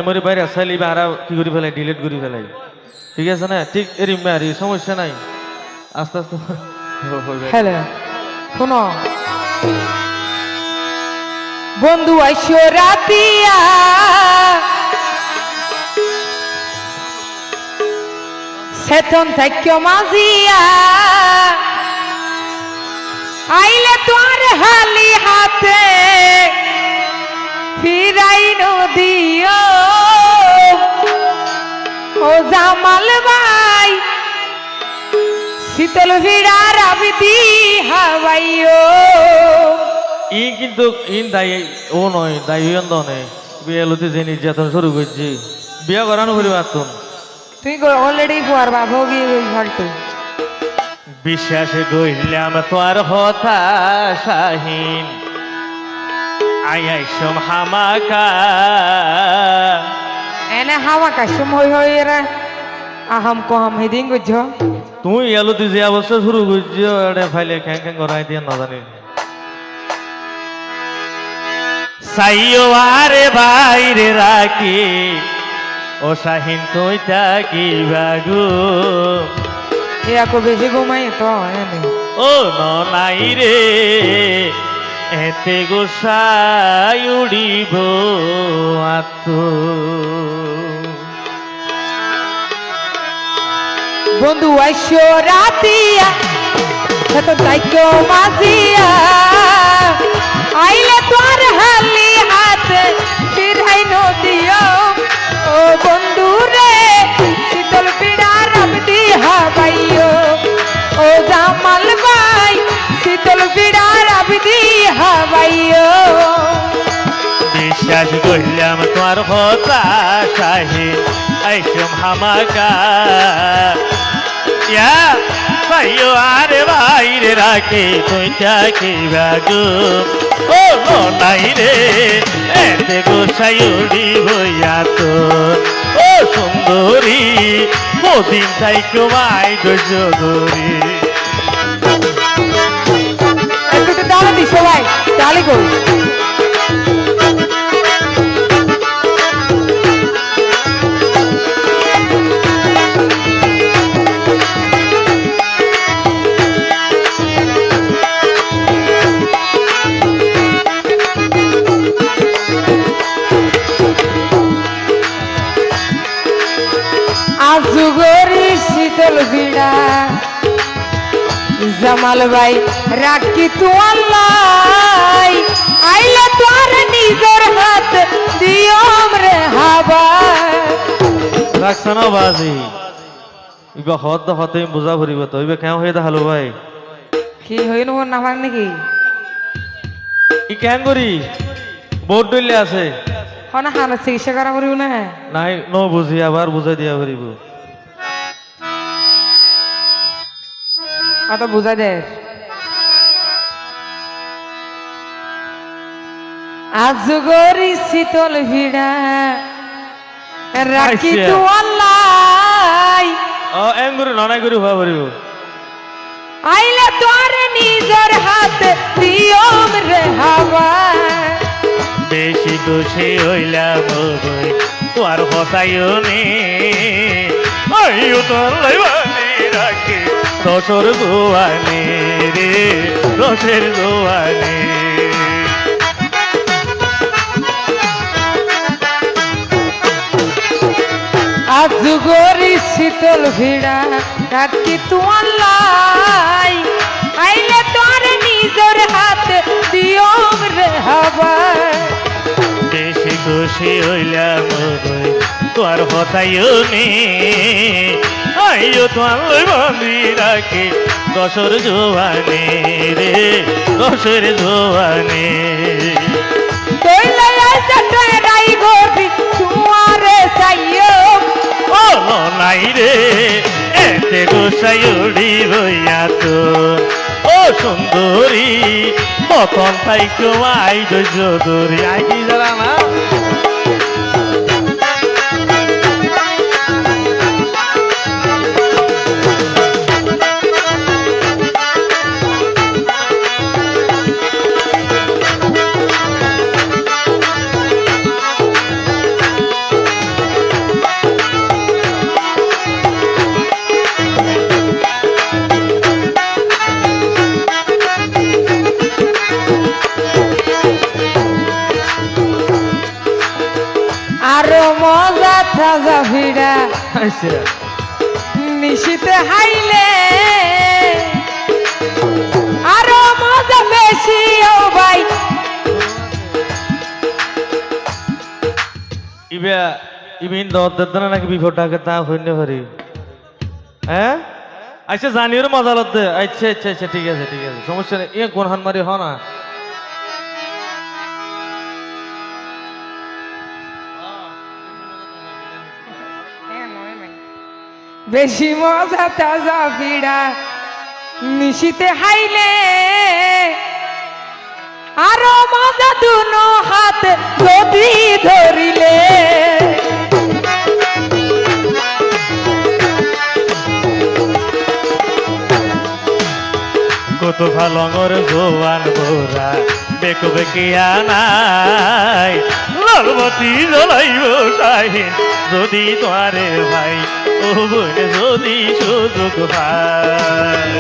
Memory বাইরে চাইলে আর কি করে ফেলাই ডিলিট করে ফেলাই ঠিক আছে না ঠিক এরম আর সমস্যা নাই আস্তে আস্তে হ্যালো শোনো বন্ধু আইসো রাতিয়া সেতন থাক্য মাজিয়া আইলে তোর হালি হাতে ফিরাই নদিও ও জামাল ভাই শীতল ভিড়ার আবিদি হাওয়াইও ই কিন্তু ইন দায়ী ও নয় দায়ী নয় বিয়ে লতে যে নির্যাতন শুরু করছি বিয়া করানো পরিবার তুই অলরেডি পুয়ার বাবু গিয়ে ফালতু বিশ্বাসে গইলাম তোর হতা শাহিন আইসম হামাকা এনে হাওয়া কাশুম হই হই রে আহাম কো হাম হেদিন গজ তুই এলতে যে অবস্থা শুরু করছি এটা ফাইলে খ্যাং খ্যাং করাই দিয়ে না জানি সাইও আরে বাইরে রাখি ও শাহিন তুইটা কি বাগু ইয়াকো বেশি ঘুমাই তো এনে ও নাই রে এতে গোসাই উড়িব আত বন্ধু আইসো রাতিয়া সেতো দায়িত্ব মাজিয়া আইলে তোর হালি হাতে ফিরাই নদিও ও বন্ধু রে শীতল পিড়ার আবদি হাবাইও ও জামাল ভাই শীতল পিড়ার আবদি হাবাইও বিশ্বাস করলাম তোমার হতা শাহিন আইসম হামাকা ভাইও আরে বাইরে রাখে তুই চাকি বাগু ও নাই রে এতে গোসাই উড়ি বইয়া তো ও সুন্দরী মদিন তাই কমাই গজরি একটু ডালা দি সবাই ডালি গো আজুগরি শীতল ভিড়া জামাল ভাই রাখি তোয়াল্লাই আইলে তোর নিজের হাত দিয়ম রে হাবা রাখছ না বাজি ইবা হদ হতে বুঝা ভরিব তো ইবা কেন হয়ে দেখালো ভাই কি হইন হন না ভাঙ নাকি ই কেন করি বোর্ড ডলে আছে হনা হানা চিকিৎসা করা করিব না নাই ন বুঝি আবার বুঝাই দিয়া ভরিব আটা বুঝাই দে আজগরি শীতল ভিড়া রাখি আচ্ছা। তোয়াল্লাই ও এম করে ননাই করে হওয়া ভরিব আইলে তোর নিজের হাত দিয়ম রে হাওয়া বেশি খুশি হইলাম বই তোর হতাইও নে আইও তোর লাইবানি রাখি রসর দোয়ানে রে রসের দোয়ানে আজগরি শীতল ভিড়া রাখি তোয়াল্লাই আইলে তোর নিজের হাত দিয়ম রে হাওয়া বেশি খুশি হইলাম বই তোর হতাইও নে আইও তোর লাইবানি রাখি রসর দোয়ানে রে রসের দোয়ানে তোইলে আইসা টয়রাই গোবি তুয়ারে চাইও ও নাই রে এতে গোসাই উড়ি বইয়া তো ও সুন্দরী কখন তাই কমাই দরি আই যারা না আচ্ছা নিশিতে হাইলে আরো মজা বেশি ও ভাই ইবা ইবিন দর দর নাকি বিপদটাকে তা হইনে পারি হ্যাঁ আচ্ছা জানিও মজা লতে আচ্ছা আচ্ছা আচ্ছা ঠিক আছে সমস্যা নেই এ কোন হানমারি হ না বেশি মজা তাজা ভিড়া নিশিতে হাইলে আরো মজা দুনো হাত যদি ধরিলে কত ভালঙর জোয়ান গোরা বেকো বেকিয়া নাই লালবতী জ্বলাইব তাহিন যদি তোমারে ভাই ও বোন যদি সুযোগ পায়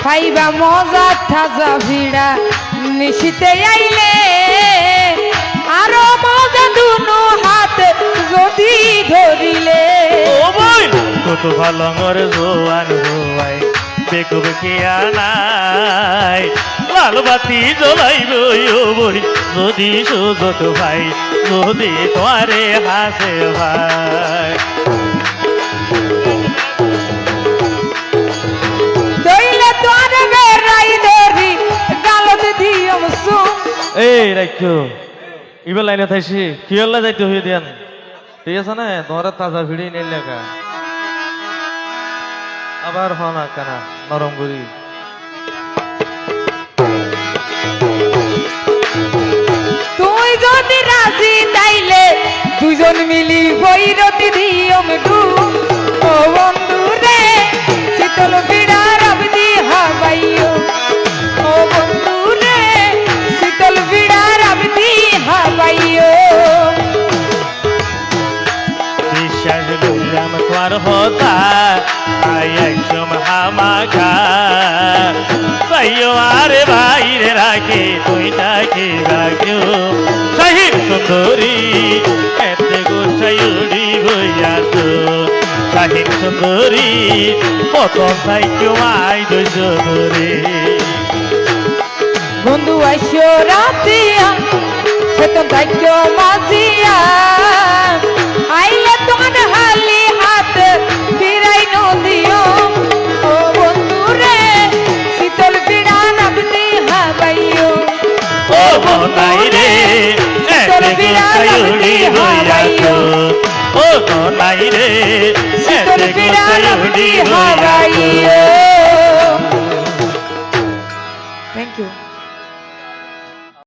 খাইবা মজা তাজা ভিড়া নিশিতে আইলে আরো মজা দুনো হাত যদি ধরিলে ও বোন কত ভালঙর জোয়ান গোয়াই বেকো বেকিয়া নাই লালবাতি জ্বলাইব ও বই যদি সুযোগ ভাই যদি তোমারে হাসে ভাই দইলে তোর বেড়াই ধরি গালত দিয়ম সুম এই রাখো ইবে লাইনে থাইছি কি হল্লা যাইতে হয়ে দেন ঠিক আছে না তোমার তাজা ভিড়ি নেই লেখা আবার হনা কানা নরম করি তুই যদি রাজি তাইলে দুজন মিলি বৈরতি দিয়ম ডু ও বন্ধু রে শীতল বিড়া রাবদি হাবাইও ও বন্ধু রে শীতল বিড়া রাবদি হাবাইও বিশ্বাস করলাম তোমার হতা তাই একদম হামাখা তাইও আরে বাইরে রাখে তুই তাকে রাখিও সাহিব সুন্দরী এতে গোসাই উড়ি বইয়া তো সাহিব সুন্দরী কত সাইকেও আই ধৈর্য ধরে বন্ধু আইসো রাতিয়া সে তো ভাগ্য মাঝিয়া আইলে তোমার হালি হাত ফিরাই নদিও ও বন্ধু রে শীতল বিড়া নাবদি হাবাইও ও বনাই রে শীতল বিড়া নাবদি হাবাইও ও বনাই রে শীতল বিড়া নাবদি হাবাইও